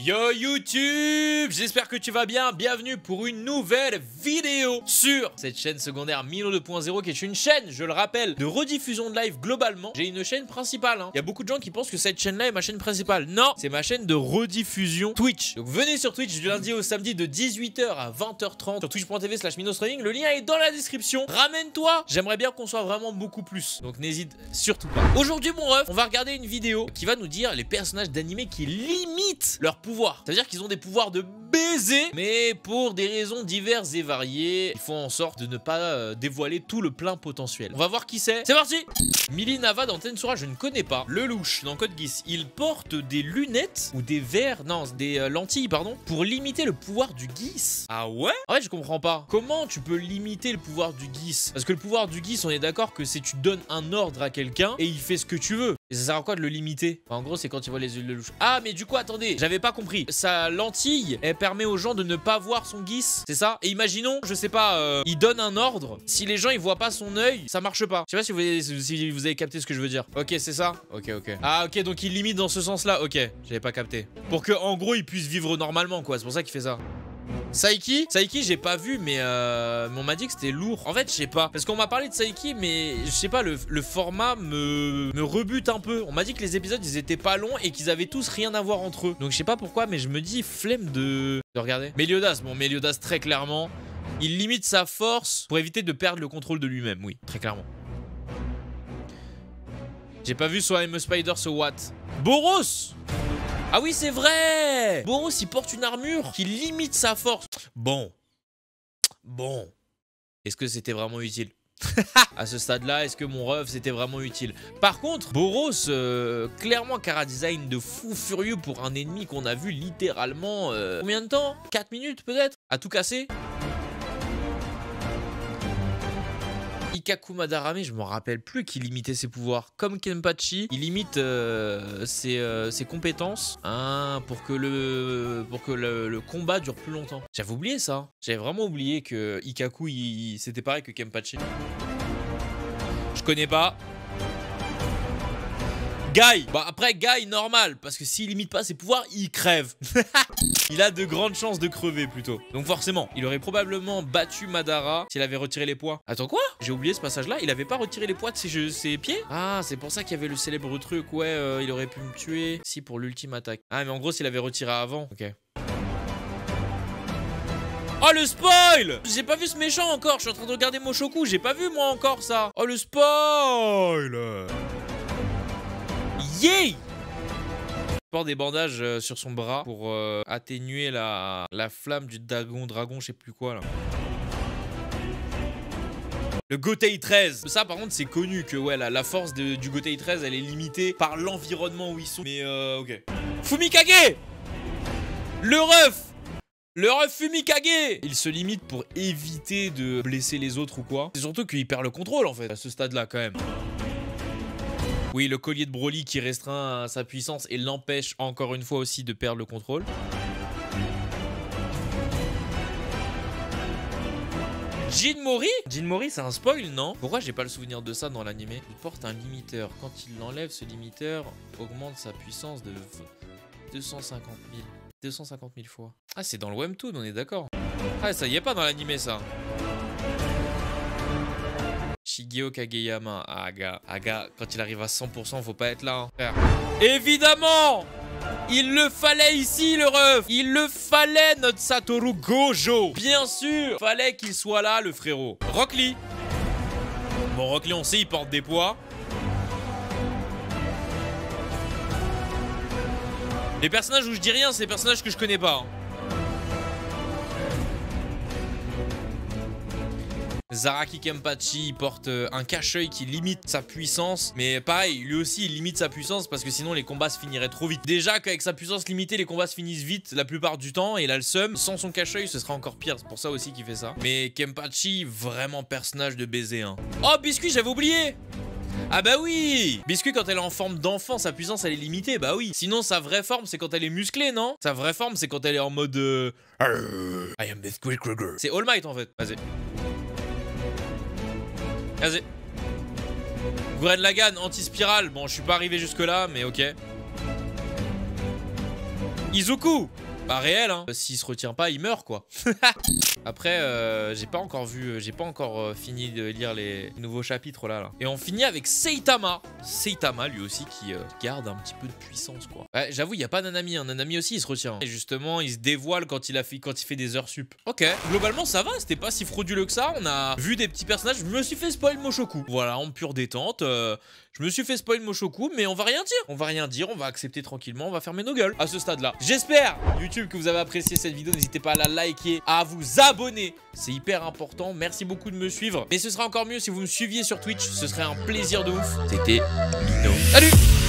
Yo YouTube, j'espère que tu vas bien, bienvenue pour une nouvelle vidéo sur cette chaîne secondaire Milo 2.0 qui est une chaîne, je le rappelle, de rediffusion de live globalement. J'ai une chaîne principale, Il y a beaucoup de gens qui pensent que cette chaîne-là est ma chaîne principale. Non, c'est ma chaîne de rediffusion Twitch. Donc venez sur Twitch du lundi au samedi de 18h à 20h30 sur twitch.tv/MinoStreaming, le lien est dans la description. Ramène-toi, j'aimerais bien qu'on soit vraiment beaucoup plus, donc n'hésite surtout pas. Aujourd'hui mon ref, on va regarder une vidéo qui va nous dire les personnages d'animé qui limitent leur pouvoir. C'est-à-dire qu'ils ont des pouvoirs de baiser, mais pour des raisons diverses et variées, ils font en sorte de ne pas dévoiler tout le plein potentiel. On va voir qui c'est. C'est parti. Millie Nava dans Tensura, je ne connais pas. Lelouch dans Code Geass, il porte des lunettes ou des verres, non, des lentilles, pardon, pour limiter le pouvoir du Geass. Ah ouais? En fait, je comprends pas. Comment tu peux limiter le pouvoir du Geass? Parce que le pouvoir du Geass, on est d'accord que c'est tu donnes un ordre à quelqu'un et il fait ce que tu veux. Et ça sert à quoi de le limiter? Enfin, en gros, c'est quand il voit les yeux de Lelouch. Ah, mais du coup, attendez, j'avais pas compris. Sa lentille, elle permet aux gens de ne pas voir son Geass, c'est ça? Et imaginons, je sais pas, il donne un ordre. Si les gens, ils voient pas son œil, ça marche pas. Je sais pas si vous avez capté ce que je veux dire. Ok, c'est ça? Ok. Ah, ok, donc il limite dans ce sens-là. Ok, j'avais pas capté. Pour que, en gros, il puisse vivre normalement, quoi. C'est pour ça qu'il fait ça. Saiki, j'ai pas vu, mais on m'a dit que c'était lourd. En fait, je sais pas. Parce qu'on m'a parlé de Saiki, mais je sais pas, le format me rebute un peu. On m'a dit que les épisodes, ils étaient pas longs et qu'ils avaient tous rien à voir entre eux. Donc je sais pas pourquoi, mais je me dis flemme de regarder. Meliodas, bon, Meliodas, très clairement, il limite sa force pour éviter de perdre le contrôle de lui-même. Oui, très clairement. J'ai pas vu soit I'm a Spider, so what. Boros! Ah oui, c'est vrai! Boros, il porte une armure qui limite sa force. Bon. Est-ce que c'était vraiment utile? À ce stade-là, est-ce que mon ref, c'était vraiment utile? Par contre, Boros, clairement, chara-design de fou furieux pour un ennemi qu'on a vu littéralement... combien de temps? 4 minutes, peut-être? À tout casser? Ikkaku Madarame, je me rappelle plus qu'il limitait ses pouvoirs. Comme Kenpachi, il limite ses compétences pour que le combat dure plus longtemps. J'avais oublié ça. J'avais vraiment oublié que Ikkaku, c'était pareil que Kenpachi. Je connais pas. Guy. Bah après, Guy, normal. Parce que s'il limite pas ses pouvoirs, il crève. Il a de grandes chances de crever plutôt. Donc forcément, il aurait probablement battu Madara s'il avait retiré les poids. Attends, quoi? J'ai oublié ce passage-là. Il avait pas retiré les poids de ses pieds? Ah, c'est pour ça qu'il y avait le célèbre truc. Ouais, il aurait pu me tuer. Si, pour l'ultime attaque. Ah, mais en gros, s'il avait retiré avant. Ok. Oh, le spoil! J'ai pas vu ce méchant encore. Je suis en train de regarder Moshoku. J'ai pas vu, moi, encore, ça. Oh, le spoil! Yeah! Il porte des bandages sur son bras pour atténuer la flamme du dragon, je sais plus quoi là. Le Gotei 13. Ça par contre c'est connu que ouais, la force du Gotei 13 elle est limitée par l'environnement où ils sont. Mais ok. Fumikage! Le ref Fumikage! Il se limite pour éviter de blesser les autres ou quoi. C'est surtout qu'il perd le contrôle en fait à ce stade là quand même. Oui, le collier de Broly qui restreint sa puissance et l'empêche encore une fois aussi de perdre le contrôle. Jinmori? Jinmori, c'est un spoil, non? Pourquoi j'ai pas le souvenir de ça dans l'animé? Il porte un limiteur. Quand il l'enlève, ce limiteur augmente sa puissance de 250 000 fois. Ah, c'est dans le webtoon, on est d'accord. Ah, ça y est pas dans l'animé, ça. Shigeo Kageyama. Aga, quand il arrive à 100%, faut pas être là, frère. Évidemment! Il le fallait ici, le ref! Il le fallait, notre Satoru Gojo! Bien sûr! Fallait qu'il soit là, le frérot. Rock Lee. Bon, Rock Lee, on sait, il porte des poids. Les personnages où je dis rien, c'est les personnages que je connais pas. Zaraki Kenpachi porte un cache-œil qui limite sa puissance. Mais pareil, lui aussi, il limite sa puissance parce que sinon, les combats se finiraient trop vite. Déjà qu'avec sa puissance limitée, les combats se finissent vite la plupart du temps. Et il a le seum. Sans son cache-œil, ce sera encore pire. C'est pour ça aussi qu'il fait ça. Mais Kenpachi, vraiment personnage de baiser. Oh, Biscuit, j'avais oublié! Ah bah oui! Biscuit, quand elle est en forme d'enfant, sa puissance, elle est limitée. Bah oui. Sinon, sa vraie forme, c'est quand elle est musclée, non? Sa vraie forme, c'est quand elle est en mode... I am Biscuit Kruger. C'est All Might, en fait. Vas-y. Vas-y. Gurren Lagann, anti-spirale. Bon, je suis pas arrivé jusque là, mais ok. Izuku. Pas réel, hein. S'il se retient pas, il meurt, quoi. Après, j'ai pas encore fini de lire les nouveaux chapitres, là. Et on finit avec Saitama. Saitama, lui aussi, qui garde un petit peu de puissance, quoi. Ouais, j'avoue, il y a pas Nanami, hein. Nanami aussi, il se retient. Et justement, il se dévoile quand il fait des heures sup. Ok. Globalement, ça va. C'était pas si frauduleux que ça. On a vu des petits personnages. Je me suis fait spoil Mushoku. Voilà, en pure détente. Je me suis fait spoil Mushoku, mais on va rien dire. On va rien dire, on va accepter tranquillement, on va fermer nos gueules à ce stade-là. J'espère, YouTube, que vous avez apprécié cette vidéo. N'hésitez pas à la liker, à vous abonner. C'est hyper important. Merci beaucoup de me suivre. Mais ce serait encore mieux si vous me suiviez sur Twitch. Ce serait un plaisir de ouf. C'était Lino. Salut!